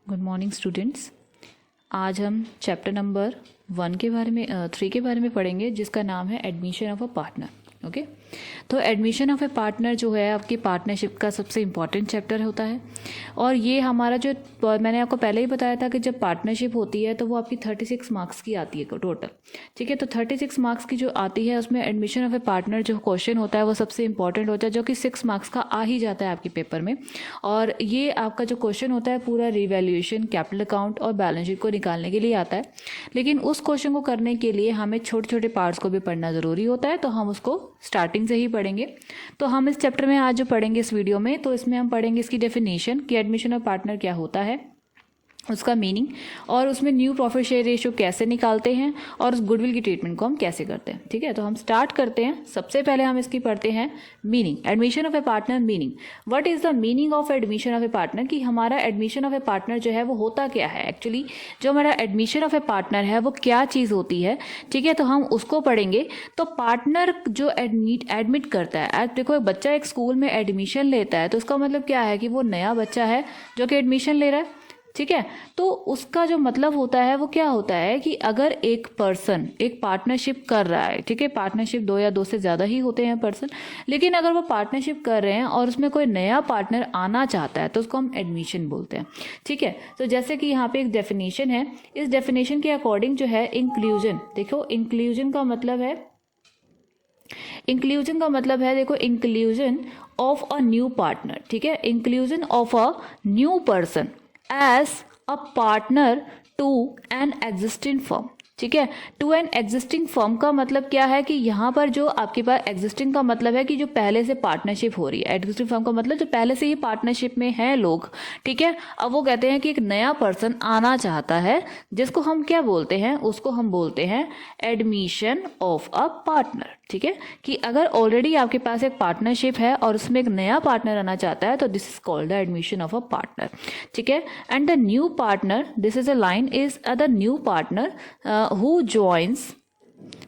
Good morning students. आज हम chapter number 3 के बारे में पढ़ेंगे, जिसका नाम है admission of a partner. Okay, तो एडमिशन ऑफ ए पार्टनर जो है आपकी पार्टनरशिप का सबसे इम्पॉर्टेंट चैप्टर होता है। और ये हमारा जो मैंने आपको पहले ही बताया था कि जब पार्टनरशिप होती है तो वो आपकी 36 मार्क्स की आती है टोटल। ठीक है, तो 36 मार्क्स की जो आती है उसमें एडमिशन ऑफ ए पार्टनर जो क्वेश्चन होता है वो सबसे इंपॉर्टेंट होता है, जो कि 6 मार्क्स का आ ही जाता है आपके पेपर में। और ये आपका जो क्वेश्चन होता है पूरा रिवैल्यूएशन, कैपिटल अकाउंट और बैलेंस शीट को निकालने के लिए आता है। लेकिन उस क्वेश्चन को करने के लिए हमें छोटे छोटे पार्ट्स को भी पढ़ना ज़रूरी होता है, तो हम उसको स्टार्टिंग से ही पढ़ेंगे। तो हम इस चैप्टर में आज जो पढ़ेंगे इस वीडियो में, तो इसमें हम पढ़ेंगे इसकी डेफिनेशन कि एडमिशन ऑफ पार्टनर क्या होता है, उसका मीनिंग, और उसमें न्यू प्रॉफिट शेयर रेशियो कैसे निकालते हैं, और उस गुडविल की ट्रीटमेंट को हम कैसे करते हैं। ठीक है, तो हम स्टार्ट करते हैं। सबसे पहले हम इसकी पढ़ते हैं meaning, admission of A partner meaning. What is the meaning of admission of A partner, कि हमारा एडमिशन ऑफ ए पार्टनर जो है वो होता क्या है। एक्चुअली जो हमारा एडमिशन ऑफ ए पार्टनर है वो क्या चीज़ होती है। ठीक है, तो हम उसको पढ़ेंगे। तो पार्टनर जो एडमिट करता है, देखो एक बच्चा एक स्कूल में एडमिशन लेता है तो उसका मतलब क्या है कि वो नया बच्चा है जो कि एडमिशन ले रहा है। ठीक है, तो उसका जो मतलब होता है वो क्या होता है कि अगर एक पर्सन एक पार्टनरशिप कर रहा है, ठीक है, पार्टनरशिप 2 या 2 से ज़्यादा ही होते हैं पर्सन, लेकिन अगर वो पार्टनरशिप कर रहे हैं और उसमें कोई नया पार्टनर आना चाहता है तो उसको हम एडमिशन बोलते हैं। ठीक है, तो जैसे कि यहाँ पे एक डेफिनेशन है, इस डेफिनेशन के अकॉर्डिंग जो है इंक्लूजन, देखो इंक्लूजन का मतलब है, इंक्लूजन का मतलब है, देखो inclusion of a new partner. ठीक है, inclusion of a new person as a partner to an existing firm। ठीक है, टू एन एग्जिस्टिंग फर्म का मतलब क्या है कि यहाँ पर जो आपके पास एग्जिस्टिंग का मतलब है कि जो पहले से पार्टनरशिप हो रही है। एग्जिस्टिंग फर्म का मतलब जो पहले से ही पार्टनरशिप में हैं लोग। ठीक है, अब वो कहते हैं कि एक नया पर्सन आना चाहता है, जिसको हम क्या बोलते हैं, उसको हम बोलते हैं एडमिशन ऑफ अ पार्टनर। ठीक है, कि अगर ऑलरेडी आपके पास एक पार्टनरशिप है और उसमें एक नया पार्टनर आना चाहता है तो this is called the admission of a partner. ठीक है, and the new partner, this is a line, is the new partner who joins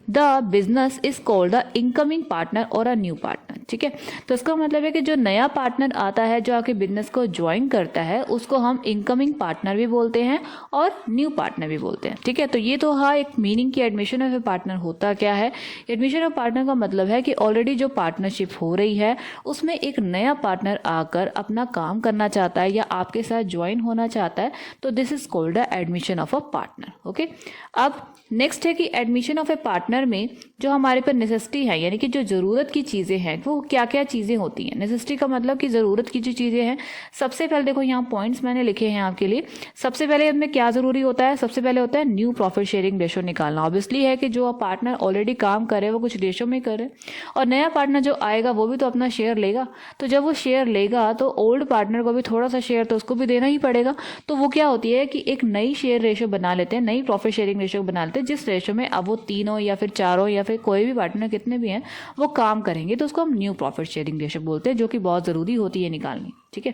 the business is called the incoming partner or a new partner। ठीक है, तो इसका मतलब है कि जो नया पार्टनर आता है जो आपके बिजनेस को ज्वाइन करता है उसको हम इनकमिंग पार्टनर भी बोलते हैं और न्यू पार्टनर भी बोलते हैं। ठीक है, तो ये तो हाँ एक मीनिंग की एडमिशन ऑफ ए पार्टनर होता क्या है। एडमिशन ऑफ पार्टनर का मतलब है कि ऑलरेडी जो पार्टनरशिप हो रही है उसमें एक नया पार्टनर आकर अपना काम करना चाहता है या आपके साथ ज्वाइन होना चाहता है, तो this is called the admission of a partner. Okay, अब नेक्स्ट है कि एडमिशन ऑफ ए पार्टनर में जो हमारे पर नेसेसिटी है, यानी कि जो ज़रूरत की चीज़ें हैं वो क्या क्या चीज़ें होती हैं। नेसेसिटी का मतलब कि ज़रूरत की जो चीज़ें हैं, सबसे पहले देखो यहाँ पॉइंट्स मैंने लिखे हैं आपके लिए। सबसे पहले इसमें क्या ज़रूरी होता है, सबसे पहले होता है न्यू प्रॉफिट शेयरिंग रेशो निकालना। ऑब्वियसली है कि जो पार्टनर ऑलरेडी काम करे वो कुछ रेशो में करे, और नया पार्टनर जो आएगा वो भी तो अपना शेयर लेगा। तो जब वो शेयर लेगा तो ओल्ड पार्टनर को भी थोड़ा सा शेयर तो उसको भी देना ही पड़ेगा। तो वो क्या होती है कि एक नई शेयर रेशो बना लेते हैं, नई प्रॉफिट शेयरिंग रेशो बना लेते हैं, जिस रेशो में अब वो तीनों या फिर चारों या फिर कोई भी पार्टनर कितने भी हैं वो काम करेंगे, तो उसको हम न्यू प्रॉफिट शेयरिंग रेशो बोलते हैं, जो कि बहुत ज़रूरी होती है निकालनी। ठीक है,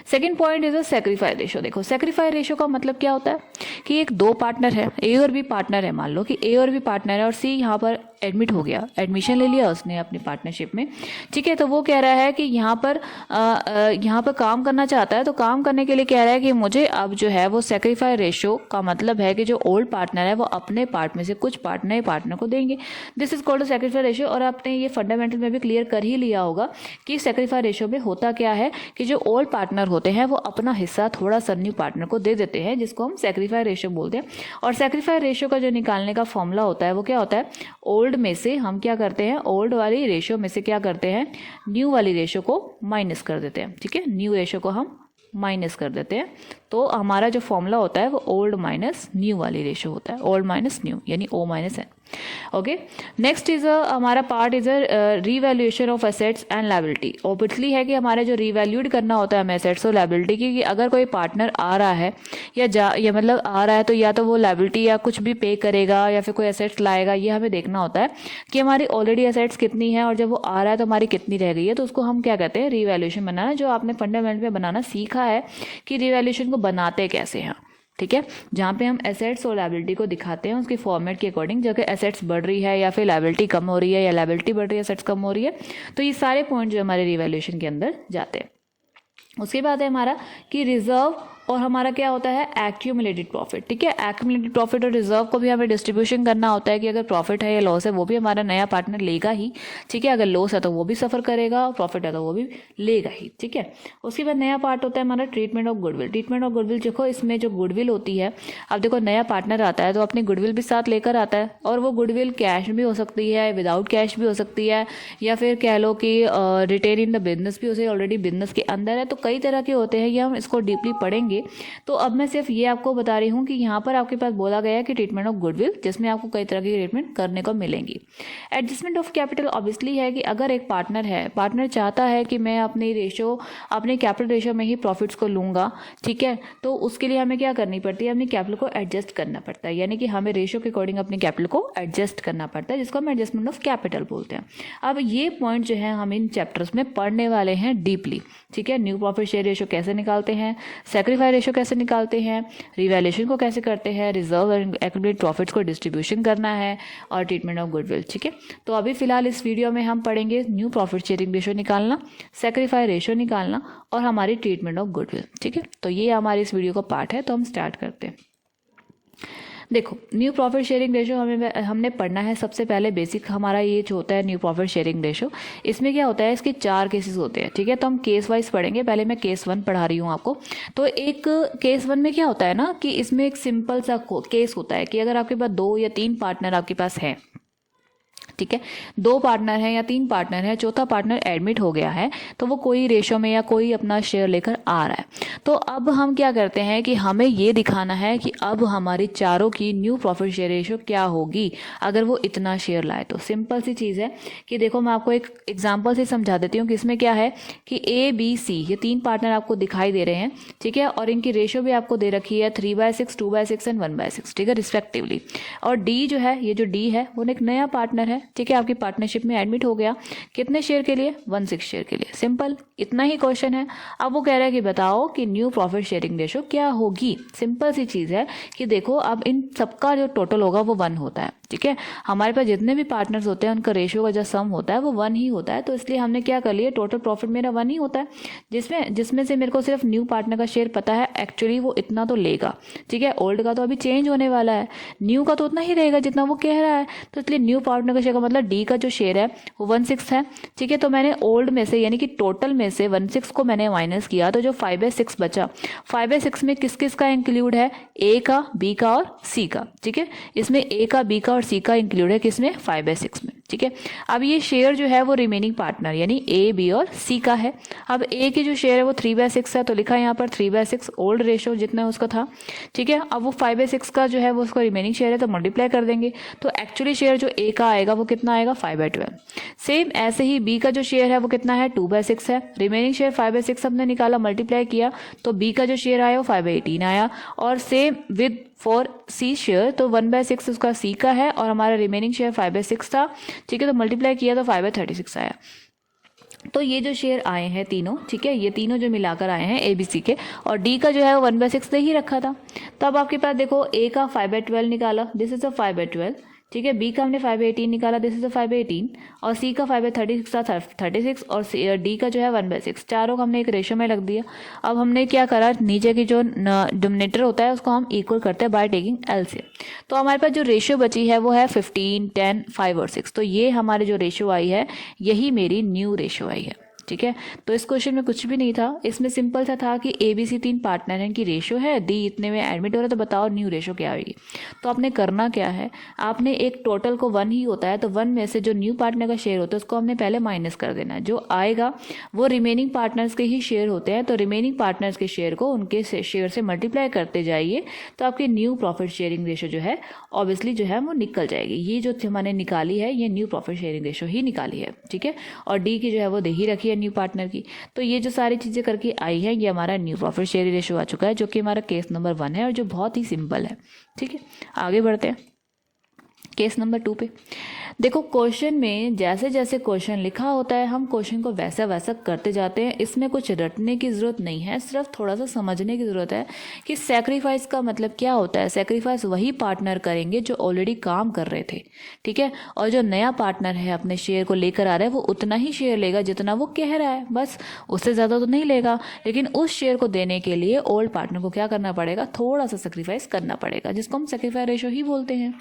second point is a sacrifice ratio. देखो सैक्रिफाइस रेशो का मतलब क्या होता है कि एक दो पार्टनर है, ए और बी पार्टनर है, मान लो कि ए और बी पार्टनर है और सी यहाँ पर एडमिट हो गया, एडमिशन ले लिया उसने अपनी पार्टनरशिप में। ठीक है, तो वो कह रहा है कि यहाँ पर काम करना चाहता है, तो काम करने के लिए कह रहा है कि मुझे अब जो है वो सैक्रिफाइस रेशो का मतलब है कि जो ओल्ड पार्टनर है वो अपने पार्ट में से कुछ पार्ट नए पार्टनर को देंगे। This is called sacrifice ratio. और आपने ये फंडामेंटल में भी क्लियर कर ही लिया होगा कि सैक्रिफाइस रेशो में होता क्या है कि जो ओल्ड पार्टनर होते हैं वो अपना हिस्सा थोड़ा सा न्यू पार्टनर को दे देते हैं, जिसको हम सैक्रिफाइस रेशो बोलते हैं। और सैक्रिफाइस रेशो का जो निकालने का फॉर्मूला होता है वो क्या होता है, ओल्ड में से हम क्या करते हैं, ओल्ड वाली रेशो में से क्या करते हैं, न्यू वाली रेशो को माइनस कर देते हैं। ठीक है, न्यू रेशो को हम माइनस कर देते हैं, तो हमारा जो फॉर्मूला होता है वो ओल्ड माइनस न्यू वाली रेशो होता है, ओल्ड माइनस न्यू यानी O minus N. Okay, next is हमारा part is revaluation of assets and liability. Obviously है कि हमारे जो रीवैल्यूड करना होता है हमें एसेट्स और लायबिलिटी की, कि अगर कोई पार्टनर आ रहा है या मतलब आ रहा है तो या तो वो लायबिलिटी या कुछ भी पे करेगा या फिर कोई एसेट्स लाएगा, ये हमें देखना होता है कि हमारी ऑलरेडी एसेट्स कितनी है और जब वो आ रहा है तो हमारी कितनी रह गई है। तो उसको हम क्या कहते हैं, रीवैल्यूएशन बनाना, जो आपने फंडामेंटल में बनाना सीखा है कि रीवैल्यूएशन को बनाते कैसे हैं। ठीक है, जहाँ पे हम एसेट्स और लायबिलिटी को दिखाते हैं उसके फॉर्मेट के अकॉर्डिंग, जगह एसेट्स बढ़ रही है या फिर लायबिलिटी कम हो रही है या लायबिलिटी बढ़ रही है एसेट्स कम हो रही है, तो ये सारे पॉइंट जो हमारे रिवैल्यूएशन के अंदर जाते हैं। उसके बाद है हमारा कि रिजर्व और हमारा क्या होता है एक्यूमुलेटेड प्रॉफिट, ठीक है। एक्यूमुलेटेड प्रॉफिट और रिजर्व को भी हमें डिस्ट्रीब्यूशन करना होता है कि अगर प्रॉफिट है या लॉस है वो भी हमारा नया पार्टनर लेगा ही, ठीक है। अगर लॉस है तो वो भी सफ़र करेगा, प्रॉफिट है तो वो भी लेगा ही, ठीक है। उसके बाद नया पार्ट होता है हमारा treatment of goodwill. Treatment of goodwill देखो, इसमें जो गुडविल होती है, अब देखो नया पार्टनर आता है तो अपनी गुडविल भी साथ लेकर आता है, और वो गुडविल कैश भी हो सकती है, विदाउट कैश भी हो सकती है, या फिर कह लो कि रिटेन इन द बिजनेस भी उसे ऑलरेडी बिजनेस के अंदर है। तो कई तरह के होते हैं, ये हम इसको डीपली पढ़ेंगे। तो अब मैं सिर्फ ये आपको बता रही हूँ कि यहाँ पर आपके पास बोला गया है कि ट्रीटमेंट ऑफ गुडविल, जिसमें आपको कई तरह की ट्रीटमेंट करने को मिलेंगी। एडजस्टमेंट ऑफ कैपिटल ऑब्वियसली है कि अगर एक पार्टनर है, पार्टनर चाहता है कि मैं अपनी रेशो, अपने कैपिटल रेशो में ही प्रॉफिट्स को लूँगा, ठीक है, तो उसके लिए हमें क्या करनी पड़ती है, अपनी कैपिटल को एडजस्ट करना पड़ता है, यानी कि हमें रेशो के अकॉर्डिंग अपनी कैपिटल को एडजस्ट करना पड़ता है, जिसको हम एडजस्टमेंट ऑफ कैपिटल बोलते हैं। अब ये पॉइंट जो है हम इन चैप्टर्स में पढ़ने वाले हैं डीपली, ठीक है। न्यू प्रॉफिट शेयर रेशो कैसे निकालते हैं, सैक्रिफाइस रेशो कैसे निकालते हैं, रिवैल्यूएशन को कैसे करते हैं, रिजर्व और एक्यूमुलेटेड प्रॉफिट्स को डिस्ट्रीब्यूशन करना है, और ट्रीटमेंट ऑफ गुडविल, ठीक है। तो अभी फिलहाल इस वीडियो में हम पढ़ेंगे न्यू प्रॉफिट शेयरिंग रेशो निकालना, सैक्रिफाइस रेशो निकालना और हमारी ट्रीटमेंट ऑफ गुडविल, ठीक है। तो ये हमारे इस वीडियो का पार्ट है, तो हम स्टार्ट करते हैं। देखो, न्यू प्रॉफिट शेयरिंग रेशो हमने पढ़ना है। सबसे पहले बेसिक हमारा ये जो होता है न्यू प्रॉफिट शेयरिंग रेशो, इसमें क्या होता है, इसके 4 केसेस होते हैं, ठीक है। तो हम केस वाइज पढ़ेंगे। पहले मैं केस 1 पढ़ा रही हूँ आपको। तो एक केस 1 में क्या होता है ना कि इसमें एक सिंपल सा केस होता है कि अगर आपके पास 2 या 3 पार्टनर आपके पास हैं, ठीक है, 2 पार्टनर हैं या 3 पार्टनर हैं, चौथा पार्टनर एडमिट हो गया है, तो वो कोई रेशो में या कोई अपना शेयर लेकर आ रहा है। तो अब हम क्या करते हैं कि हमें ये दिखाना है कि अब हमारी चारों की न्यू प्रॉफिट शेयर रेशो क्या होगी अगर वो इतना शेयर लाए। तो सिंपल सी चीज़ है कि देखो, मैं आपको एक एग्जाम्पल से समझा देती हूँ कि इसमें क्या है कि A B C ये 3 पार्टनर आपको दिखाई दे रहे हैं, ठीक है, और इनकी रेशो भी आपको दे रखी है 3/6, 2/6 एंड 1/6, ठीक है, रिस्पेक्टिवली। और D जो है, ये जो D है वो एक नया पार्टनर है, ठीक है, आपकी पार्टनरशिप में एडमिट हो गया। कितने शेयर के लिए? 1/6 शेयर के लिए। सिंपल, इतना ही क्वेश्चन है। अब वो कह रहा है कि बताओ कि न्यू प्रॉफिट शेयरिंग रेशो क्या होगी। सिंपल सी चीज़ है कि देखो, अब इन सबका जो टोटल होगा वो 1 होता है, ठीक है। हमारे पास जितने भी पार्टनर्स होते हैं उनका रेशियो का जो सम होता है वो 1 ही होता है। तो इसलिए हमने क्या कर लिया, टोटल प्रॉफिट मेरा 1 ही होता है, जिसमें से मेरे को सिर्फ न्यू पार्टनर का शेयर पता है, एक्चुअली वो इतना तो लेगा, ठीक है। ओल्ड का तो अभी चेंज होने वाला है, न्यू का तो उतना ही रहेगा जितना वो कह रहा है। तो इसलिए न्यू पार्टनर का शेयर का मतलब D का जो शेयर है वो 1/6 है, ठीक है। तो मैंने ओल्ड में से यानी कि टोटल में से 1/6 को मैंने माइनस किया, तो जो 5/6 बचा, 5/6 में किस किस का इंक्लूड है, A का, B का और C का, ठीक है। इसमें A का, B का और C का इंक्लूड है किसमें, 5/6 में, ठीक है। अब ये शेयर जो है वो रिमेनिंग पार्टनर यानी A, B और C का है। अब A की जो शेयर है वो 3/6 है, तो लिखा है यहाँ पर 3/6 ओल्ड रेशो जितना उसका था, ठीक है। अब वो 5/6 का जो है वो उसका रिमेनिंग शेयर है, तो मल्टीप्लाई कर देंगे, तो एक्चुअली शेयर जो A का आएगा वो कितना आएगा, 5/12। सेम ऐसे ही B का जो शेयर है वो कितना है, 2/6 है, रिमेनिंग शेयर 5/6 हमने निकाला, मल्टीप्लाई किया, तो B का जो शेयर आया वो 5/18 आया। और same with for C share, तो 1/6 उसका C का है और हमारा रिमेनिंग शेयर 5/6 था, ठीक है। तो मल्टीप्लाई किया तो 5/36 आया। तो ये जो शेयर आए हैं तीनों, ठीक है, ये तीनों जो मिलाकर आए हैं ABC के, और D का जो है वो 1/6 दे ही रखा था। तब आपके पास देखो, A का 5/12 निकाला, दिस इज अ 5/12, ठीक है। B का हमने 5/18 निकाला, दिस इज अ 5/18, और C का 5/36 था, 36, और D का जो है 1/6, चारों को हमने एक रेशो में रख दिया। अब हमने क्या करा, नीचे की जो डिनोमिनेटर होता है उसको हम इक्वल करते हैं बाय टेकिंग LCM। तो हमारे पास जो रेशियो बची है वो है 15, 10, 5 और 6। तो ये हमारे जो रेशियो आई है, यही मेरी न्यू रेशियो आई है, ठीक है। तो इस क्वेश्चन में कुछ भी नहीं था, इसमें सिंपल सा था कि ABC 3 पार्टनर हैं, की रेशो है, D इतने में एडमिट हो रहा है, तो बताओ न्यू रेशो क्या आएगी। तो आपने करना क्या है, आपने एक टोटल को 1 ही होता है, तो 1 में से जो न्यू पार्टनर का शेयर होता है उसको हमने पहले माइनस कर देना है। जो आएगा वो रिमेनिंग पार्टनर्स के ही शेयर होते हैं, तो रिमेनिंग पार्टनर्स के शेयर को उनके शेयर से मल्टीप्लाई करते जाइए, तो आपकी न्यू प्रॉफिट शेयरिंग रेशो जो है ऑब्वियसली जो है वो निकल जाएगी। ये जो हमने निकाली है ये न्यू प्रॉफिट शेयरिंग रेशो ही निकाली है, ठीक है। और D की जो है वो दे ही रखी है न्यू पार्टनर की। तो ये जो सारी चीज़ें करके आई है, ये हमारा न्यू प्रॉफिट शेयरिंग रेशो आ चुका है, जो कि हमारा केस नंबर 1 है और जो बहुत ही सिंपल है, ठीक है। आगे बढ़ते हैं। केस नंबर 2 पे देखो, क्वेश्चन में जैसे जैसे क्वेश्चन लिखा होता है हम क्वेश्चन को वैसा वैसा करते जाते हैं। इसमें कुछ रटने की ज़रूरत नहीं है, सिर्फ थोड़ा सा समझने की ज़रूरत है कि सेक्रीफाइस का मतलब क्या होता है। सेक्रीफाइस वही पार्टनर करेंगे जो ऑलरेडी काम कर रहे थे, ठीक है। और जो नया पार्टनर है अपने शेयर को लेकर आ रहा है वो उतना ही शेयर लेगा जितना वो कह रहा है, बस उससे ज़्यादा तो नहीं लेगा। लेकिन उस शेयर को देने के लिए ओल्ड पार्टनर को क्या करना पड़ेगा, थोड़ा सा सेक्रीफाइस करना पड़ेगा, जिसको हम सेक्रीफाइस रेशो ही बोलते हैं,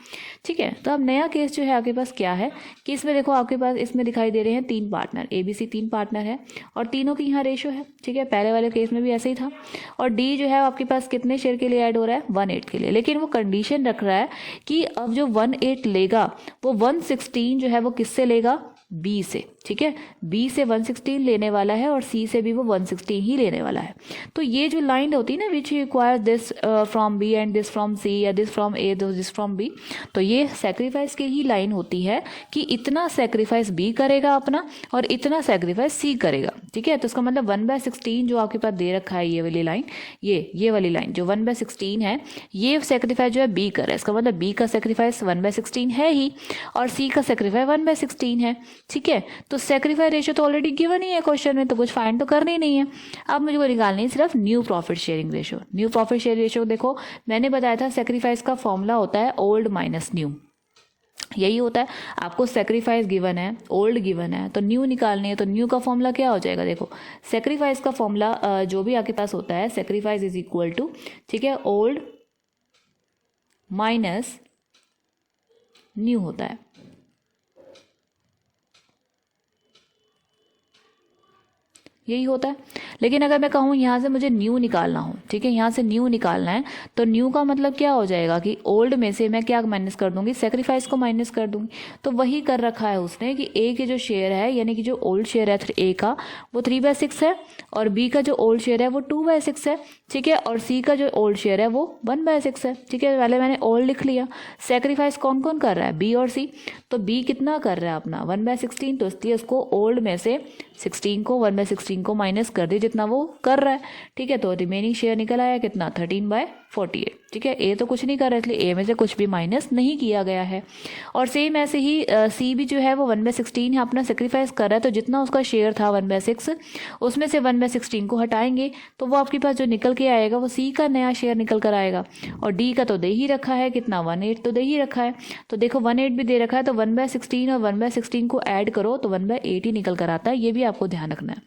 ठीक है। तो अब नया केस जो है आपके पास क्या है कि इसमें देखो आपके पास इसमें दिखाई दे रहे हैं 3 पार्टनर, ABC 3 पार्टनर है और तीनों की यहाँ रेशो है, ठीक है। पहले वाले केस में भी ऐसे ही था। और डी जो है आपके पास कितने शेयर के लिए ऐड हो रहा है, 1/8 के लिए। लेकिन वो कंडीशन रख रहा है कि अब जो 1/8 लेगा वो 1/16 जो है वो किससे लेगा, बी से, ठीक है। बी से 1/16 लेने वाला है और सी से भी वो 1/16 ही लेने वाला है। तो ये जो लाइन होती है ना, which require this from B and this from C या this from A this from B, तो ये सेक्रीफाइस की ही लाइन होती है कि इतना सेक्रीफाइस बी करेगा अपना और इतना सेक्रीफाइस सी करेगा, ठीक है। तो इसका मतलब 1/16 जो आपके पास दे रखा है ये वाली लाइन, ये वाली लाइन जो 1/16 है, ये सेक्रीफाइस जो है बी कर रहा है। इसका मतलब बी का सेक्रीफाइस 1/16 है ही और सी का सेक्रीफाइस 1/16 है, ठीक है। तो सेक्रीफाइस रेशियो तो ऑलरेडी गिवन ही है क्वेश्चन में, तो कुछ फाइंड तो करना ही नहीं है। अब मुझे निकालनी है सिर्फ new profit sharing ratio. New profit sharing ratio देखो मैंने बताया था सेक्रीफाइस का फॉर्मूला होता है ओल्ड माइनस न्यू, यही होता है। आपको सेक्रीफाइस गिवन है, ओल्ड गिवन है, तो न्यू निकालनी है। तो न्यू का फॉर्मूला क्या हो जाएगा, देखो सेक्रीफाइस का फॉर्मूला जो भी आपके पास होता है, सेक्रीफाइस इज इक्वल टू, ठीक है, ओल्ड माइनस न्यू होता है। यही होता है। लेकिन अगर मैं कहूँ यहाँ से मुझे न्यू निकालना हो, ठीक है, यहाँ से न्यू निकालना है, तो न्यू का मतलब क्या हो जाएगा कि ओल्ड में से मैं क्या माइनस कर दूंगी, सेक्रीफाइस को माइनस कर दूंगी। तो वही कर रखा है उसने कि ए के जो शेयर है यानी कि जो ओल्ड शेयर है ए का वो 3/6 है और बी का जो ओल्ड शेयर है वो 2/6 है, ठीक है। और सी का जो ओल्ड शेयर है वो 1/6 है, ठीक है। पहले मैंने ओल्ड लिख लिया। सेक्रीफाइस कौन कौन कर रहा है, बी और सी। तो बी कितना कर रहा है अपना 1/16, तो इसलिए उसको ओल्ड में से 16 को 1/16 को माइनस कर दिया जितना वो कर रहा है, ठीक है। तो रिमेनिंग शेयर निकल आया कितना, 13/48, ठीक है। ए तो कुछ नहीं कर रहा है इसलिए ए में से कुछ भी माइनस नहीं किया गया है। और सेम ऐसे ही सी भी जो है वो 1/16 है, अपना सेक्रीफाइस कर रहा है। तो जितना उसका शेयर था 1/6 उसमें से 1/16 को हटाएंगे तो वो आपके पास जो निकल के आएगा वो सी का नया शेयर निकल कर आएगा। और डी का तो दे ही रखा है कितना, 1/8 तो दे ही रखा है। तो देखो 1/8 भी दे रखा है, तो 1/16 और 1/16 को ऐड करो तो 1/8 ही निकल कर आता है। ये भी आपको ध्यान रखना है,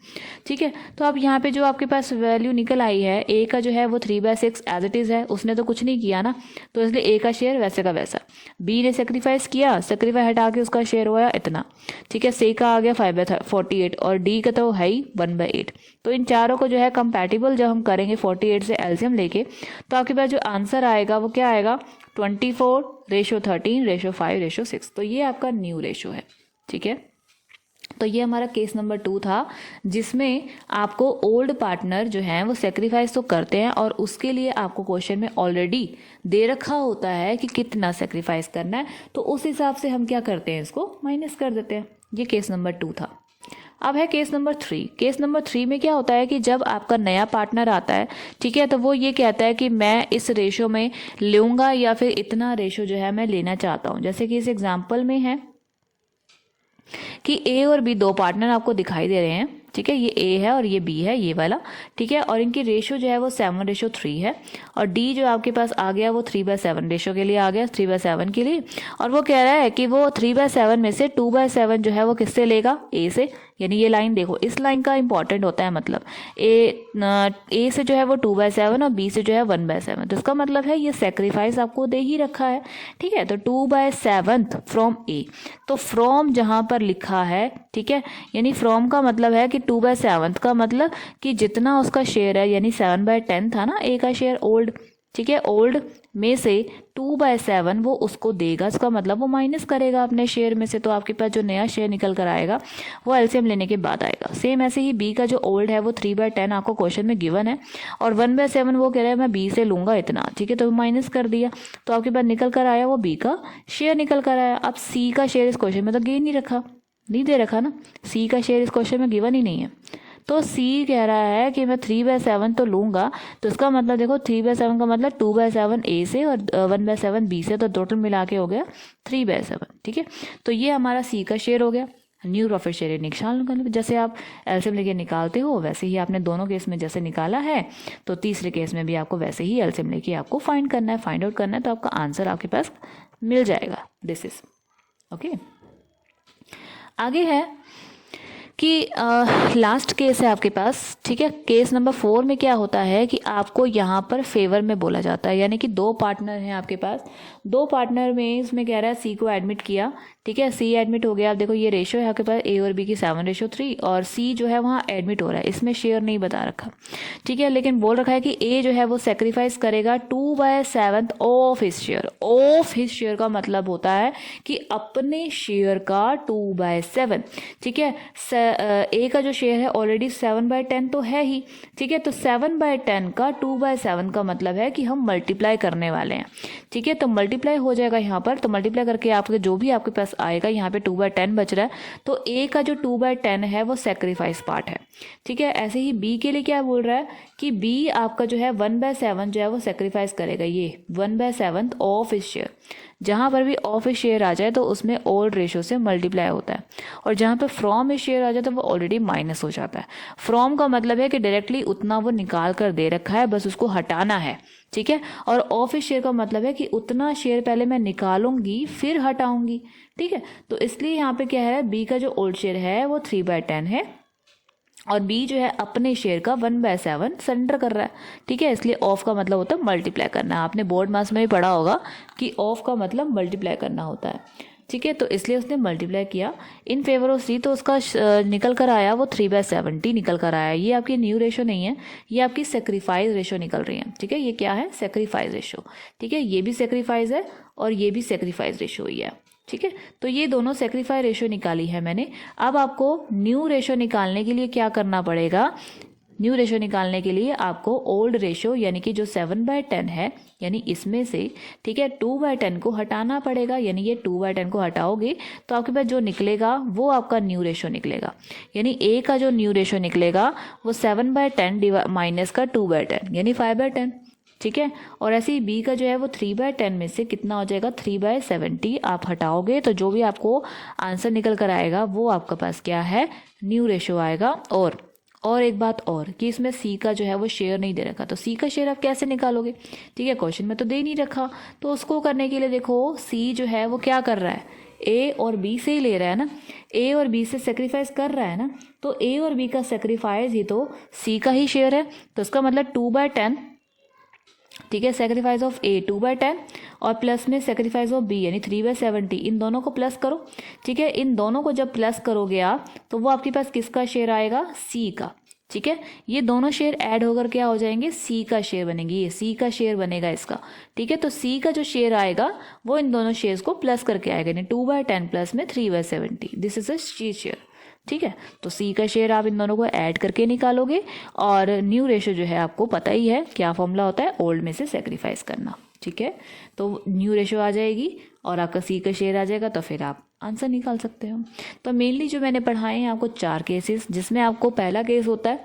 ठीक है। तो अब यहाँ पे जो आपके पास वैल्यू निकल आई है, ए का जो है वो 3/6 एज इट इज़ है, उसने तो कुछ नहीं किया ना, तो इसलिए ए का शेयर वैसे का वैसा। बी ने सेक्रीफाइस किया, सेक्रीफाइस हटा के उसका शेयर हुआ इतना, ठीक है। सी का आ गया 5/48 और डी का तो है ही 1/8। तो इन चारों को जो है कंपैटिबल जब हम करेंगे 48 से एलसीएम लेके, तो आपके पास जो आंसर आएगा वो क्या आएगा, 24:13:5:6। तो ये आपका न्यू रेशो है, ठीक है। तो ये हमारा केस नंबर 2 था जिसमें आपको ओल्ड पार्टनर जो है वो सेक्रीफाइस तो करते हैं और उसके लिए आपको क्वेश्चन में ऑलरेडी दे रखा होता है कि कितना सेक्रीफाइस करना है, तो उस हिसाब से हम क्या करते हैं, इसको माइनस कर देते हैं। ये केस नंबर 2 था। अब है केस नंबर 3। केस नंबर 3 में क्या होता है कि जब आपका नया पार्टनर आता है, ठीक है, तो वो ये कहता है कि मैं इस रेशो में लूँगा या फिर इतना रेशो जो है मैं लेना चाहता हूँ। जैसे कि इस एग्जाम्पल में है कि ए और बी 2 पार्टनर आपको दिखाई दे रहे हैं, ठीक है। ये ए है और ये बी है, ये वाला, ठीक है। और इनकी रेशो जो है वो 7:3 है और डी जो आपके पास आ गया वो 3/7 रेशो के लिए आ गया, 3/7 के लिए। और वो कह रहा है कि वो 3/7 में से 2/7 जो है वो किससे लेगा, ए से। यानी ये लाइन देखो, इस लाइन का इंपॉर्टेंट होता है, मतलब ए से जो है वो 2/7 और बी से जो है 1/7। तो इसका मतलब है ये सेक्रीफाइस आपको दे ही रखा है, ठीक है। तो 2/7 फ्रॉम ए, तो फ्रॉम जहां पर लिखा है, ठीक है, यानी फ्रॉम का मतलब है कि 2/7 का मतलब कि जितना उसका शेयर है, यानी 7/10 था ना ए का शेयर ओल्ड, ठीक है। ओल्ड में से 2/7 वो उसको देगा, इसका मतलब वो माइनस करेगा अपने शेयर में से। तो आपके पास जो नया शेयर निकल कर आएगा वो एलसीएम लेने के बाद आएगा। सेम ऐसे ही बी का जो ओल्ड है वो 3/10 आपको क्वेश्चन में गिवन है और 1/7 वो कह रहा है मैं बी से लूँगा इतना, ठीक है। तो माइनस कर दिया तो आपके पास निकल कर आया वो बी का शेयर निकल कर आया। अब सी का शेयर इस क्वेश्चन में तो गिवन नहीं रखा, नहीं दे रखा ना, सी का शेयर इस क्वेश्चन में गिवन ही नहीं है। तो सी कह रहा है कि मैं 3/7 तो लूँगा, तो इसका मतलब देखो 3/7 का मतलब 2/7 ए से और 1/7 बी से, तो टोटल मिला के हो गया 3/7। ठीक है, तो ये हमारा सी का शेयर हो गया। न्यू प्रॉफिट शेयर निकाल, जैसे आप एलसीएम लेके निकालते हो वैसे ही आपने दोनों केस में जैसे निकाला है, तो तीसरे केस में भी आपको वैसे ही एलसीएम लेके आपको फाइंड आउट करना है, तो आपका आंसर आपके पास मिल जाएगा। This is okay. आगे है कि लास्ट केस है आपके पास। ठीक है, केस नंबर 4 में क्या होता है कि आपको यहाँ पर फेवर में बोला जाता है, यानी कि 2 पार्टनर हैं आपके पास, 2 पार्टनर में इसमें कह रहा है सी को एडमिट किया। ठीक है, सी एडमिट हो गया। आप देखो ये रेशो है आपके पास ए और बी की 7:3, और सी जो है वहाँ एडमिट हो रहा है, इसमें शेयर नहीं बता रखा। ठीक है, लेकिन बोल रखा है कि ए जो है वो सेक्रीफाइस करेगा 2/7 of his share. Of his share का मतलब होता है कि अपने शेयर का 2/7। ठीक है, ए का जो शेयर है ऑलरेडी 7/10 तो है ही। ठीक है, तो 7/10 का 2/7 का मतलब है कि हम मल्टीप्लाई करने वाले हैं। ठीक है, तो मल्टीप्लाई हो जाएगा यहाँ पर, तो मल्टीप्लाई करके आपके जो भी आपके पास आएगा, यहाँ पे 2/10 बच रहा है, तो ए का जो 2/10 है वो सेक्रीफाइस पार्ट है। ठीक है, ऐसे ही बी के लिए क्या बोल रहा है कि बी आपका जो है 1/7 जो है वो सेक्रीफाइस करेगा, ये 1/7 ऑफ इस शेयर। जहाँ पर भी ऑफ ए शेयर आ जाए तो उसमें ओल्ड रेशो से मल्टीप्लाई होता है, और जहाँ पे फ्रॉम ए शेयर आ जाए तो वो ऑलरेडी माइनस हो जाता है। फ्रॉम का मतलब है कि डायरेक्टली उतना वो निकाल कर दे रखा है, बस उसको हटाना है। ठीक है, और ऑफ ए शेयर का मतलब है कि उतना शेयर पहले मैं निकालूंगी फिर हटाऊंगी। ठीक है, तो इसलिए यहाँ पे क्या है, बी का जो ओल्ड शेयर है वो 3/10 है, और बी जो है अपने शेयर का 1/7 सरेंडर कर रहा है। ठीक है, इसलिए ऑफ का मतलब होता है मल्टीप्लाई करना। आपने बोर्ड मार्क्स में भी पढ़ा होगा कि ऑफ का मतलब मल्टीप्लाई करना होता है। ठीक है, तो इसलिए उसने मल्टीप्लाई किया इन फेवर ऑफ सी, तो उसका निकल कर आया वो 3/70 निकल कर आया। ये आपकी न्यू रेशो नहीं है, ये आपकी सेक्रीफाइस रेशो निकल रही है। ठीक है, ये क्या है, सेक्रीफाइस रेशो। ठीक है, ये भी सेक्रीफाइस है और ये भी सेक्रीफाइस रेशो ही है। ठीक है, तो ये दोनों सेक्रीफाइस रेशो निकाली है मैंने। अब आपको न्यू रेशो निकालने के लिए क्या करना पड़ेगा, न्यू रेशो निकालने के लिए आपको ओल्ड रेशो यानी कि जो 7/10 है, यानी इसमें से, ठीक है, 2/10 को हटाना पड़ेगा, यानी ये 2/10 को हटाओगे तो आपके पास जो निकलेगा वो आपका न्यू रेशो निकलेगा। यानी ए का जो न्यू रेशो निकलेगा वो 7/10 माइनस का 2/10 यानी 5/10। ठीक है, और ऐसे ही बी का जो है वो 3/10 में से कितना हो जाएगा, 3/70 आप हटाओगे तो जो भी आपको आंसर निकल कर आएगा वो आपके पास क्या है, न्यू रेशो आएगा। और एक बात और कि इसमें सी का जो है वो शेयर नहीं दे रखा, तो सी का शेयर आप कैसे निकालोगे। ठीक है, क्वेश्चन में तो दे नहीं रखा, तो उसको करने के लिए देखो सी जो है वो क्या कर रहा है, ए और बी से ही ले रहा है ना, ए और बी से सेक्रीफाइस कर रहा है ना, तो ए और बी का सेक्रीफाइस ही तो सी का ही शेयर है, तो इसका मतलब 2/10। ठीक है, सेक्रीफाइस ऑफ ए 2/10 और प्लस में सेक्रीफाइस ऑफ बी यानी 3/70, इन दोनों को प्लस करो। ठीक है, इन दोनों को जब प्लस करोगे आप तो वो आपके पास किसका शेयर आएगा, सी का। ठीक है, ये दोनों शेयर ऐड होकर क्या हो जाएंगे, सी का शेयर बनेंगे, ये सी का शेयर बनेगा इसका। ठीक है, तो सी का जो शेयर आएगा वो इन दोनों शेयर्स को प्लस करके आएगा, यानी 2/10 प्लस में 3/70, this is a C share. ठीक है, तो सी का शेयर आप इन दोनों को ऐड करके निकालोगे, और न्यू रेशो जो है आपको पता ही है क्या फॉर्मूला होता है, ओल्ड में से सेक्रीफाइस करना। ठीक है, तो न्यू रेशो आ जाएगी और आपका सी का शेयर आ जाएगा, तो फिर आप आंसर निकाल सकते हो। तो मेनली जो मैंने पढ़ाए हैं आपको 4 केसेस, जिसमें आपको पहला केस होता है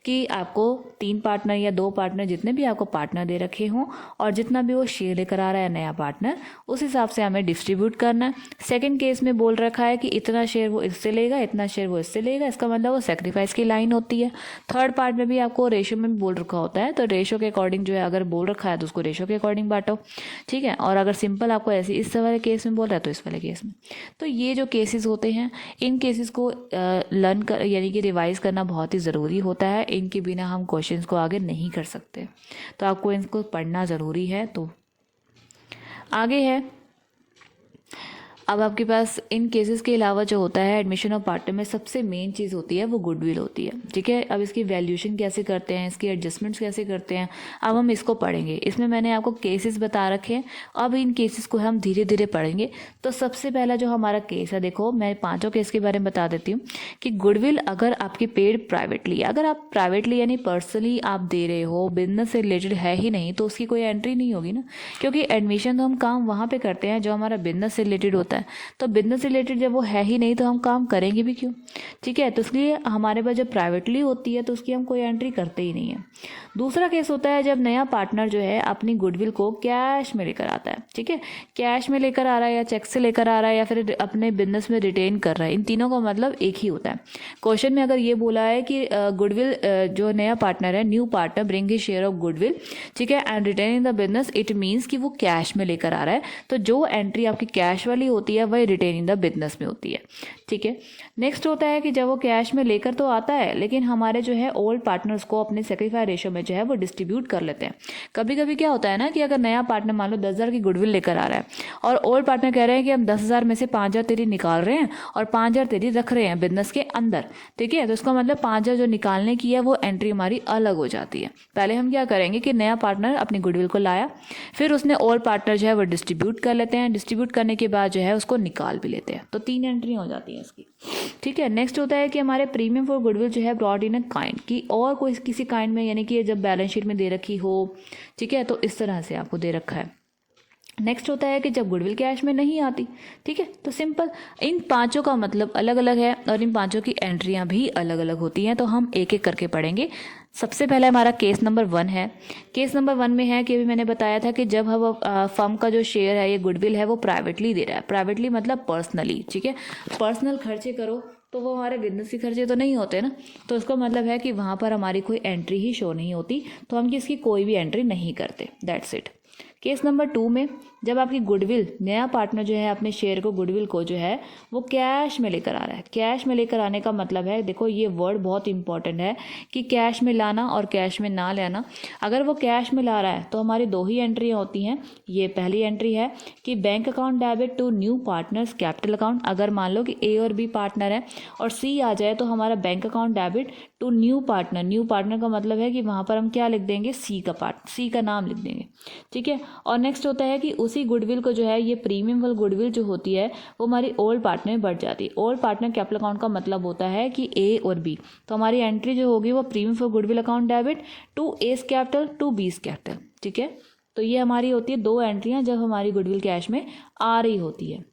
कि आपको 3 पार्टनर या 2 पार्टनर, जितने भी आपको पार्टनर दे रखे हों और जितना भी वो शेयर लेकर आ रहा है नया पार्टनर, उस हिसाब से हमें डिस्ट्रीब्यूट करना है। सेकंड केस में बोल रखा है कि इतना शेयर वो इससे लेगा, इतना शेयर वो इससे लेगा, इसका मतलब वो सेक्रीफाइस की लाइन होती है। थर्ड पार्ट में भी आपको रेशो में भी बोल रखा होता है, तो रेशो के अकॉर्डिंग जो है अगर बोल रखा है तो उसको रेशो के अकॉर्डिंग बांटो। ठीक है, और अगर सिंपल आपको ऐसे इस वाले केस में बोल रहा है तो इस वाले केस में। तो ये जो केसेस होते हैं, इन केसेस को लर्न कर यानी कि रिवाइज करना बहुत ही ज़रूरी होता है, इनके बिना हम क्वेश्चंस को आगे नहीं कर सकते, तो आपको इनको पढ़ना ज़रूरी है। तो आगे है, अब आपके पास इन केसेस के अलावा जो होता है एडमिशन ऑफ पार्टनर में सबसे मेन चीज़ होती है वो गुडविल होती है। ठीक है, अब इसकी वैल्यूएशन कैसे करते हैं, इसकी एडजस्टमेंट्स कैसे करते हैं, अब हम इसको पढ़ेंगे। इसमें मैंने आपको केसेस बता रखे हैं, अब इन केसेस को हम धीरे धीरे पढ़ेंगे। तो सबसे पहला जो हमारा केस है, देखो मैं 5 केस के बारे में बता देती हूँ कि गुडविल अगर आपकी पेड प्राइवेटली, अगर आप प्राइवेटली यानी पर्सनली आप दे रहे हो, बिजनेस से रिलेटेड है ही नहीं, तो उसकी कोई एंट्री नहीं होगी ना, क्योंकि एडमिशन तो हम काम वहाँ पर करते हैं जो हमारा बिजनेस से रिलेटेड होता है। है, तो बिजनेस रिलेटेड जब वो है ही नहीं तो हम काम करेंगे भी क्यों, ठीक है। तो इसलिए हमारे पास जब प्राइवेटली होती है तो उसकी हम कोई एंट्री करते ही नहीं है। दूसरा केस होता है जब नया पार्टनर जो है अपनी गुडविल को कैश में लेकर आता है, ठीक है। कैश में लेकर आ रहा है या चेक से लेकर आ रहा है या फिर अपने बिजनेस में रिटेन कर रहा है, इन तीनों का मतलब एक ही होता है। क्वेश्चन में अगर ये बोला है कि गुडविल जो नया पार्टनर है, new partner bring his share of goodwill, ठीक है, and retain in the business, it means कि वो कैश में लेकर आ रहा है। तो जो एंट्री आपकी कैश वाली होती है वही रिटेन इन द बिजनेस में होती है, ठीक है। नेक्स्ट होता है कि जब वो कैश में लेकर तो आता है लेकिन हमारे जो है ओल्ड पार्टनर्स को अपने सेक्रीफाई रेशियो में जो है वो डिस्ट्रीब्यूट कर लेते हैं। कभी कभी क्या होता है ना कि अगर नया पार्टनर मान लो 10,000 की गुडविल लेकर आ रहा है और ओल्ड पार्टनर कह रहे हैं कि हम 10,000 में से 5,000 तेरी निकाल रहे हैं और 5,000 तेरी रख रहे हैं बिजनेस के अंदर, ठीक है। तो इसका मतलब 5,000 जो निकालने की है वो एंट्री हमारी अलग हो जाती है। पहले हम क्या करेंगे कि नया पार्टनर अपनी गुडविल को लाया, फिर उसने ओल्ड पार्टनर जो है वो डिस्ट्रीब्यूट कर लेते हैं, डिस्ट्रीब्यूट करने के बाद जो है उसको निकाल भी लेते हैं। तो 3 एंट्री हो जाती है इसकी, ठीक है। नेक्स्ट होता है कि हमारे प्रीमियम फॉर गुडविल जो है ब्रॉड इन अ काइंड की और कोई किसी काइंड में, यानी कि जब बैलेंस शीट में दे रखी हो, ठीक है, तो इस तरह से आपको दे रखा है। नेक्स्ट होता है कि जब गुडविल कैश में नहीं आती, ठीक है। तो सिंपल इन पांचों का मतलब अलग अलग है और इन पांचों की एंट्रियां भी अलग अलग होती हैं। तो हम एक एक करके पढ़ेंगे। सबसे पहले हमारा केस नंबर 1 है। केस नंबर 1 में है कि अभी मैंने बताया था कि जब हम फर्म का जो शेयर है, ये गुडविल है, वो प्राइवेटली दे रहा है। प्राइवेटली मतलब पर्सनली, ठीक है। पर्सनल खर्चे करो तो वो हमारे बिजनेस के खर्चे तो नहीं होते ना, तो इसका मतलब है कि वहाँ पर हमारी कोई एंट्री ही शो नहीं होती, तो हम इसकी कोई भी एंट्री नहीं करते। That's it. केस नंबर 2 में जब आपकी गुडविल, नया पार्टनर जो है अपने शेयर को, गुडविल को जो है वो कैश में लेकर आ रहा है। कैश में लेकर आने का मतलब है, देखो ये वर्ड बहुत इंपॉर्टेंट है कि कैश में लाना और कैश में ना लेना। अगर वो कैश में ला रहा है तो हमारी 2 ही एंट्री होती हैं। ये पहली एंट्री है कि bank account debit to new partners capital account. अगर मान लो कि ए और बी पार्टनर है और सी आ जाए तो हमारा bank account debit to new partner. New partner का मतलब है कि वहाँ पर हम क्या लिख देंगे, सी का नाम लिख देंगे, ठीक है। और नेक्स्ट होता है कि उसी गुडविल को जो है, ये प्रीमियम वाली गुडविल जो होती है वो हमारी ओल्ड पार्टनर में बढ़ जाती है। ओल्ड पार्टनर कैपिटल अकाउंट का मतलब होता है कि ए और बी, तो हमारी एंट्री जो होगी वो premium for goodwill account debit to S capital to B's capital, ठीक है। तो ये हमारी होती है 2 एंट्रियां जब हमारी गुडविल कैश में आ रही होती है।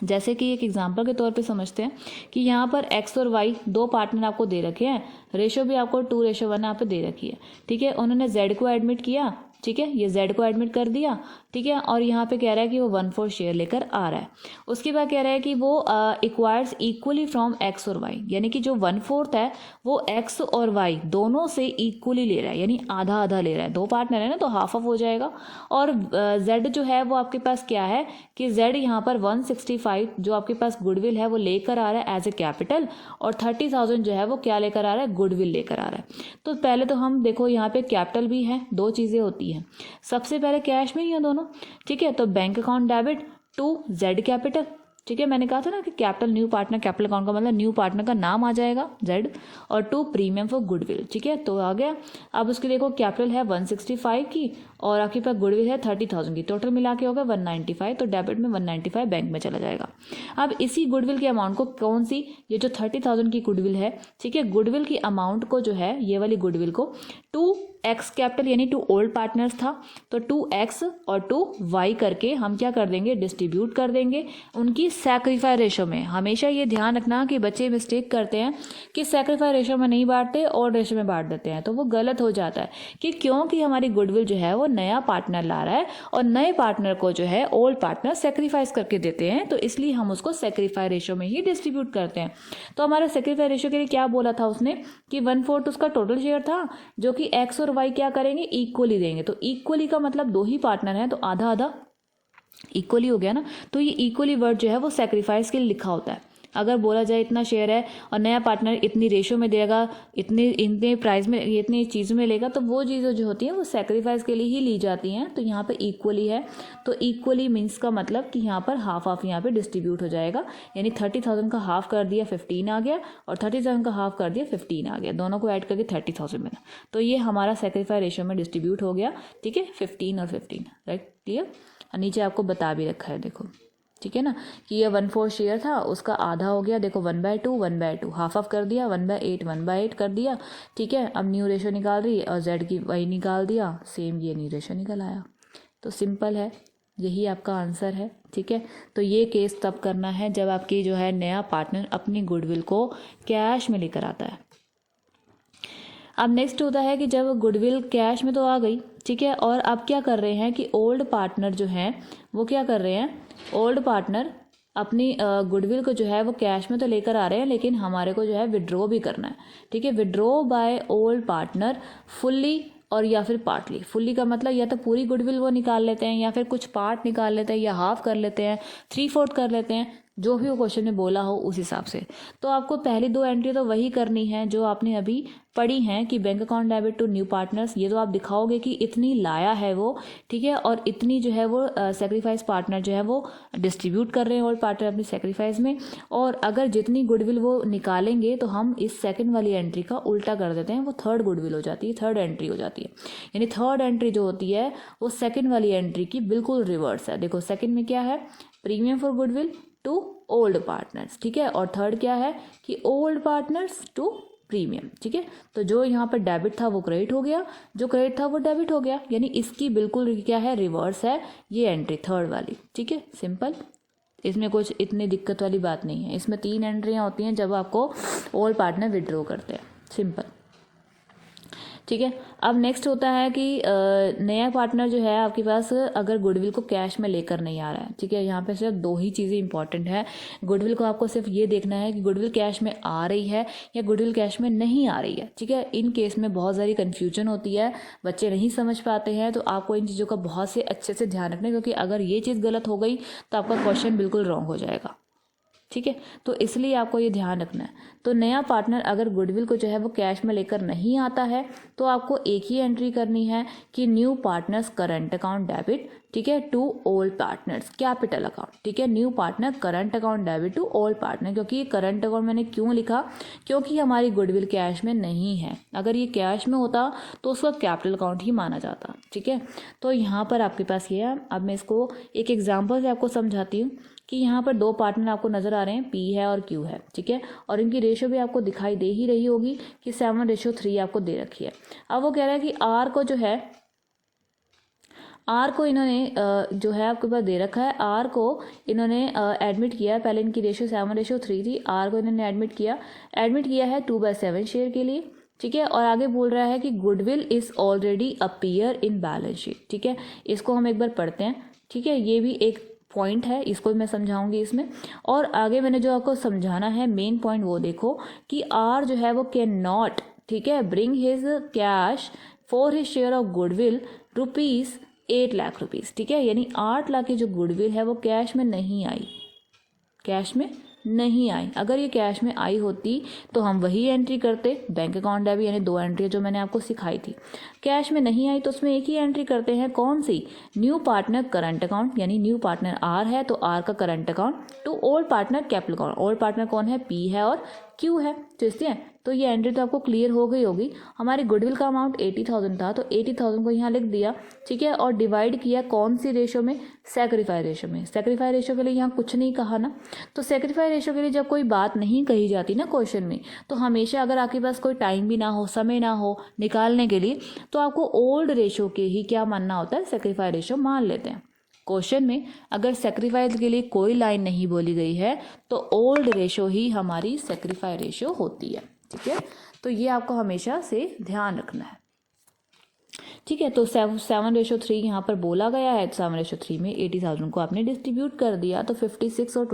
जैसे कि एक एग्जांपल के तौर पे समझते हैं कि यहाँ पर एक्स और वाई 2 पार्टनर आपको दे रखे हैं, रेशो भी आपको 2:1 यहाँ पे दे रखी है, ठीक है। उन्होंने जेड को एडमिट किया, ठीक है, ये जेड को एडमिट कर दिया, ठीक है। और यहाँ पे कह रहा है कि वो 1/4 शेयर लेकर आ रहा है। उसके बाद कह रहा है कि वो एक्वायर्स इक्वली फ्रॉम एक्स और वाई, यानी कि जो 1/4 है वो एक्स और वाई दोनों से इक्वली ले रहा है, यानी आधा आधा ले रहा है। 2 पार्टनर है ना तो हाफ ऑफ हो जाएगा। और जेड जो है वो आपके पास क्या है कि जेड यहाँ पर 165 जो आपके पास गुडविल है वो लेकर आ रहा है एज ए कैपिटल, और 30,000 जो है वो क्या लेकर आ रहा है, गुडविल लेकर आ रहा है। तो पहले तो हम देखो यहाँ पे कैपिटल भी है, 2 चीज़ें होती हैं। सबसे पहले कैश में ही है दोनों, ठीक है। तो bank account debit to Z capital, ठीक है। मैंने कहा था ना कि capital new partner, capital account का मतलब न्यू पार्टनर का नाम आ जाएगा जेड, और टू प्रीमियम फॉर गुडविल, ठीक है। तो आ गया। अब उसकी देखो कैपिटल है 165 की और आपके पास गुडविल है 30,000 की, टोटल मिला के होगा 195, तो डेबिट में 195 बैंक में चला जाएगा। अब इसी गुडविल के अमाउंट को कौन सी, ये जो 30,000 की गुडविल है, ठीक है, गुडविल की अमाउंट को जो है, ये वाली गुडविल को 2x कैपिटल यानी 2 ओल्ड पार्टनर्स था तो 2x और 2y करके हम क्या कर देंगे, डिस्ट्रीब्यूट कर देंगे उनकी सैक्रिफाई रेशो में। हमेशा ये ध्यान रखना कि बच्चे मिस्टेक करते हैं कि सैक्रिफाई रेशो में नहीं बांटते और रेशो में बांट देते हैं, तो वो गलत हो जाता है। कि क्योंकि हमारी गुडविल जो है वो नया पार्टनर ला रहा है और नए पार्टनर को जो है ओल्ड पार्टनर सेक्रीफाइस करके देते हैं, तो इसलिए हम उसको सैक्रिफाई रेशो में ही डिस्ट्रीब्यूट करते हैं। तो हमारा सैक्रिफाई रेशो के लिए क्या बोला था उसने कि 1/4 उसका टोटल शेयर था जो कि एक्स और वाई क्या करेंगे, इक्वली देंगे। तो इक्वली का मतलब 2 ही पार्टनर हैं तो आधा आधा इक्वली हो गया ना। तो ये इक्वली वर्ड जो है वो सैक्रिफाइस के लिए लिखा होता है। अगर बोला जाए इतना शेयर है और नया पार्टनर इतनी रेशो में देगा, इतने प्राइस में, इतनी चीज़ में लेगा, तो वो चीज़ें जो होती हैं वो सैक्रिफाइस के लिए ही ली जाती हैं। तो यहाँ पे इक्वली है, तो इक्वली मीन्स का मतलब कि यहाँ पर हाफ हाफ यहाँ पे डिस्ट्रीब्यूट हो जाएगा, यानी 30,000 का हाफ कर दिया 15 आ गया और 30,000 का हाफ कर दिया 15 आ गया, दोनों को ऐड करके 30,000 में। तो ये हमारा सैक्रिफाइस रेशो में डिस्ट्रीब्यूट हो गया, ठीक है, 15 और 15, राइट, क्लियर। नीचे आपको बता भी रखा है, देखो, ठीक है ना, कि ये 1/4 शेयर था, उसका आधा हो गया, देखो 1/2 1/2 हाफ ऑफ कर दिया, 1/8 1/8 कर दिया, ठीक है। अब न्यू रेशो निकाल रही और जेड की वही निकाल दिया, सेम ये न्यू रेशो निकल आया। तो सिंपल है, यही आपका आंसर है। ठीक है, तो ये केस तब करना है जब आपकी जो है नया पार्टनर अपनी गुडविल को कैश में लेकर आता है। अब नेक्स्ट होता है कि जब गुडविल कैश में तो आ गई, ठीक है, और अब क्या कर रहे हैं कि ओल्ड पार्टनर जो हैं वो क्या कर रहे हैं, ओल्ड पार्टनर अपनी गुडविल को जो है वो कैश में तो लेकर आ रहे हैं, लेकिन हमारे को जो है विड्रॉ भी करना है। ठीक है, withdraw by old partner fully और या फिर पार्टली। फुल्ली का मतलब या तो पूरी गुडविल वो निकाल लेते हैं या फिर कुछ पार्ट निकाल लेते हैं या हाफ कर लेते हैं, 3/4 कर लेते हैं, जो भी वो क्वेश्चन में बोला हो उस हिसाब से। तो आपको पहली 2 एंट्री तो वही करनी है जो आपने अभी पढ़ी हैं कि bank account debit to new partners, ये तो आप दिखाओगे कि इतनी लाया है वो, ठीक है, और इतनी जो है वो सेक्रीफाइस पार्टनर जो है वो डिस्ट्रीब्यूट कर रहे हैं ओल्ड पार्टनर अपनी सेक्रीफाइस में। और अगर जितनी गुडविल वो निकालेंगे तो हम इस सेकंड वाली एंट्री का उल्टा कर देते हैं, वो थर्ड गुडविल हो जाती है, थर्ड एंट्री हो जाती है। यानी थर्ड एंट्री जो होती है वो सेकेंड वाली एंट्री की बिल्कुल रिवर्स है। देखो सेकेंड में क्या है, premium for goodwill to old partners, ठीक है, और थर्ड क्या है कि ओल्ड पार्टनर्स टू प्रीमियम। ठीक है, तो जो यहाँ पर डेबिट था वो क्रेडिट हो गया, जो क्रेडिट था वो डेबिट हो गया, यानी इसकी बिल्कुल क्या है, रिवर्स है ये एंट्री थर्ड वाली। ठीक है, सिंपल, इसमें कुछ इतनी दिक्कत वाली बात नहीं है। इसमें 3 एंट्रियाँ होती हैं जब आपको ओल्ड पार्टनर विड्रॉ करते हैं, सिंपल। ठीक है, अब नेक्स्ट होता है कि नया पार्टनर जो है आपके पास अगर गुडविल को कैश में लेकर नहीं आ रहा है। ठीक है, यहाँ पे सिर्फ 2 ही चीज़ें इंपॉर्टेंट है। गुडविल को आपको सिर्फ ये देखना है कि गुडविल कैश में आ रही है या गुडविल कैश में नहीं आ रही है। ठीक है, इन केस में बहुत सारी कन्फ्यूजन होती है, बच्चे नहीं समझ पाते हैं, तो आपको इन चीज़ों का बहुत से अच्छे से ध्यान रखना है, क्योंकि अगर ये चीज़ गलत हो गई तो आपका क्वेश्चन बिल्कुल रॉन्ग हो जाएगा। ठीक है, तो इसलिए आपको ये ध्यान रखना है। तो नया पार्टनर अगर गुडविल को जो है वो कैश में लेकर नहीं आता है तो आपको एक ही एंट्री करनी है कि new partners current account debit, ठीक है, to old partners capital account. ठीक है, new partner current account debit to old partner, क्योंकि ये करंट अकाउंट मैंने क्यों लिखा, क्योंकि हमारी गुडविल कैश में नहीं है। अगर ये कैश में होता तो उसका कैपिटल अकाउंट ही माना जाता। ठीक है, तो यहाँ पर आपके पास ये है। अब मैं इसको एक एग्जाम्पल से आपको समझाती हूँ कि यहाँ पर 2 पार्टनर आपको नजर आ रहे हैं, P है और Q है। ठीक है, और इनकी रेशियो भी आपको दिखाई दे ही रही होगी कि 7:3 आपको दे रखी है। अब वो कह रहा है कि R को जो है, R को इन्होंने जो है आपके पास दे रखा है, R को इन्होंने एडमिट किया। पहले इनकी रेशियो 7:3 थी, R को इन्होंने एडमिट किया है 2/7 शेयर के लिए। ठीक है, और आगे बोल रहा है कि goodwill is already appear in balance sheet. ठीक है, इसको हम एक बार पढ़ते हैं। ठीक है, ये भी एक पॉइंट है, इसको मैं समझाऊंगी इसमें। और आगे मैंने जो आपको समझाना है मेन पॉइंट वो देखो कि आर जो है वो कैन नॉट, ठीक है, bring his cash for his share of goodwill ₹8 lakh. ठीक है, यानी 8 लाख की जो गुडविल है वो कैश में नहीं आई, कैश में नहीं आई। अगर ये कैश में आई होती तो हम वही एंट्री करते, बैंक अकाउंट डेबिट, यानी 2 एंट्री जो मैंने आपको सिखाई थी। कैश में नहीं आई तो उसमें एक ही एंट्री करते हैं, कौन सी, न्यू पार्टनर करंट अकाउंट, यानी न्यू पार्टनर आर है तो आर का current account to old partner capital account. Old partner कौन है, पी है और क्यू है, तो इसलिए तो ये एंट्री तो आपको क्लियर हो गई होगी। हमारी गुडविल का अमाउंट 80,000 था तो 80,000 को यहाँ लिख दिया। ठीक है, और डिवाइड किया कौन सी रेशो में, सेक्रीफाई रेशो में। सेक्रीफाई रेशो के लिए यहाँ कुछ नहीं कहा ना, तो सेक्रीफाई रेशो के लिए जब कोई बात नहीं कही जाती ना क्वेश्चन में, तो हमेशा अगर आपके पास कोई टाइम भी ना हो, समय ना हो निकालने के लिए, तो आपको ओल्ड रेशो के ही क्या मानना होता है, सेक्रीफाई रेशो मान लेते हैं। क्वेश्चन में अगर सेक्रीफाइस के लिए कोई लाइन नहीं बोली गई है तो ओल्ड रेशो ही हमारी सेक्रीफाई रेशो होती है। ठीक है, तो ये आपको हमेशा से ध्यान रखना है। ठीक है, तो 7:3 यहाँ पर बोला गया है, 7:3 में 80,000 को आपने डिस्ट्रीब्यूट कर दिया, तो 56 और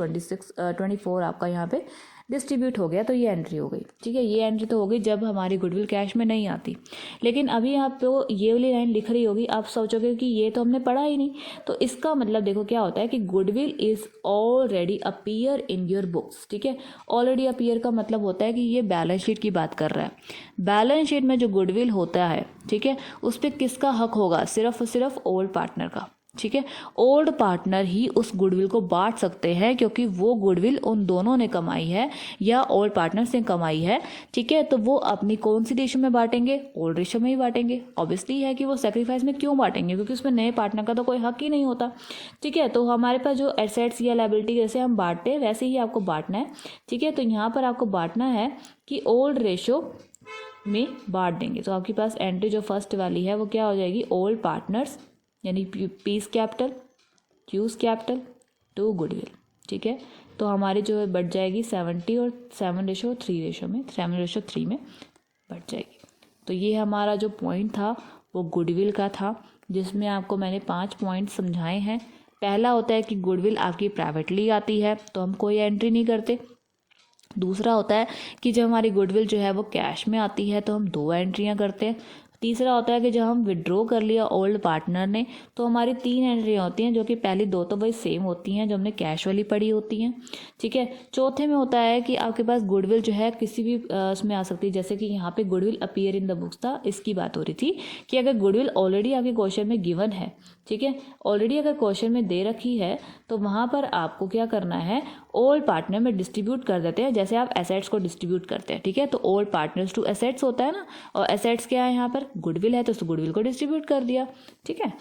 24 आपका यहाँ पे डिस्ट्रीब्यूट हो गया, तो ये एंट्री हो गई। ठीक है, ये एंट्री तो हो गई जब हमारी गुडविल कैश में नहीं आती। लेकिन अभी आप तो ये वाली लाइन लिख रही होगी, आप सोचोगे कि ये तो हमने पढ़ा ही नहीं, तो इसका मतलब देखो क्या होता है कि goodwill is already appear in your books. ठीक है, ऑलरेडी अपीयर का मतलब होता है कि ये बैलेंस शीट की बात कर रहा है। बैलेंस शीट में जो गुडविल होता है, ठीक है, उस पर किसका हक होगा, सिर्फ और सिर्फ ओल्ड पार्टनर का। ठीक है, ओल्ड पार्टनर ही उस गुडविल को बांट सकते हैं, क्योंकि वो गुडविल उन दोनों ने कमाई है या ओल्ड पार्टनर से कमाई है। ठीक है, तो वो अपनी कौन सी रेशो में बांटेंगे, ओल्ड रेशो में ही बांटेंगे। ऑब्वियसली है कि वो सेक्रीफाइस में क्यों बांटेंगे, क्योंकि उसमें नए पार्टनर का तो कोई हक ही नहीं होता। ठीक है, तो हमारे पास जो एसेट्स या लायबिलिटी जैसे हम बांटते हैं वैसे ही आपको बांटना है। ठीक है, तो यहाँ पर आपको बांटना है कि ओल्ड रेशो में बांट देंगे। तो आपके पास एंट्री जो फर्स्ट वाली है वो क्या हो जाएगी, ओल्ड पार्टनर्स, यानी P's capital use capital to goodwill, ठीक है। तो हमारी जो है बढ़ जाएगी 70 और 7:3 में, 7:3 में बढ़ जाएगी। तो ये हमारा जो पॉइंट था वो गुडविल का था, जिसमें आपको मैंने 5 पॉइंट समझाए हैं। पहला होता है कि गुडविल आपकी प्राइवेटली आती है तो हम कोई एंट्री नहीं करते। दूसरा होता है कि जब हमारी गुडविल जो है वो कैश में आती है तो हम 2 एंट्रियां करते हैं। तीसरा होता है कि जब हम विड्रॉ कर लिया ओल्ड पार्टनर ने तो हमारी 3 एंट्रियां होती हैं, जो कि पहली 2 तो भाई सेम होती हैं जो हमने कैश वाली पढ़ी होती हैं, ठीक है। चौथे में होता है कि आपके पास गुडविल जो है किसी भी उसमें आ सकती है, जैसे कि यहाँ पे goodwill appear in the books था, इसकी बात हो रही थी कि अगर गुडविल ऑलरेडी आपके क्वेश्चन में गिवन है, ठीक है, ऑलरेडी अगर क्वेश्चन में दे रखी है तो वहाँ पर आपको क्या करना है, ओल्ड पार्टनर में डिस्ट्रीब्यूट कर देते हैं, जैसे आप एसेट्स को डिस्ट्रीब्यूट करते हैं, ठीक है। तो ओल्ड पार्टनर्स टू एसेट्स होता है ना, और एसेट्स क्या है यहाँ पर, गुडविल है, तो गुडविल को डिस्ट्रीब्यूट कर दिया, ठीक है,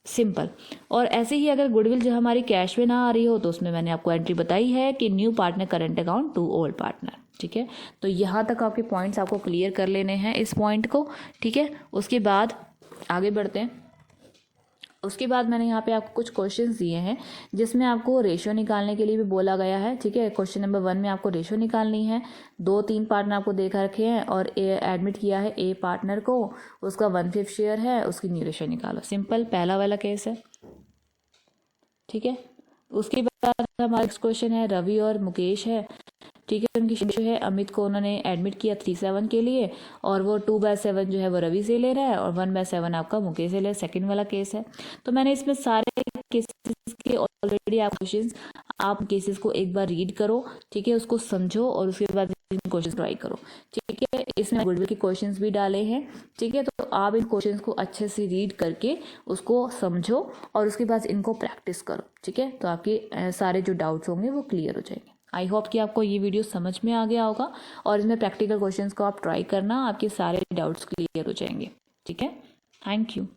सिंपल। और ऐसे ही अगर गुडविल जो हमारी कैश में ना आ रही हो तो उसमें मैंने आपको एंट्री बताई है कि new partner current account to old partner, ठीक है। तो यहाँ तक आपके पॉइंट्स आपको क्लियर कर लेने हैं इस पॉइंट को, ठीक है। उसके बाद आगे बढ़ते हैं। उसके बाद मैंने यहाँ पे आपको कुछ क्वेश्चंस दिए हैं जिसमें आपको रेशियो निकालने के लिए भी बोला गया है, ठीक है। क्वेश्चन नंबर 1 में आपको रेशियो निकालनी है। 2-3 पार्टनर आपको देखा रखे हैं और एडमिट किया है ए पार्टनर को, उसका 1/5 शेयर है, उसकी न्यू रेशियो निकालो। सिंपल, पहला वाला केस है, ठीक है। उसके बाद हमारा नेक्स्ट क्वेश्चन है, रवि और मुकेश है, ठीक है। उनकी शेयर है, अमित को उन्होंने एडमिट किया 3/7 के लिए और वो 2/7 जो है वो रवि से ले रहा है और 1/7 आपका मुकेश से ले रहा है। सेकेंड वाला केस है। तो मैंने इसमें सारे केसेस के ऑलरेडी आप क्वेश्चंस, आप केसेस को एक बार रीड करो, ठीक है, उसको समझो और उसके बाद इन क्वेश्चंस ट्राई करो, ठीक है। इसमें गुडविल के क्वेश्चंस भी डाले हैं, ठीक है। तो आप इन क्वेश्चंस को अच्छे से रीड करके उसको समझो और उसके बाद इनको प्रैक्टिस करो, ठीक है। तो आपके सारे जो डाउट्स होंगे वो क्लियर हो जाएंगे। आई होप कि आपको ये वीडियो समझ में आ गया होगा और इसमें प्रैक्टिकल क्वेश्चंस को आप ट्राई करना, आपके सारे डाउट्स क्लियर हो जाएंगे, ठीक है। Thank you.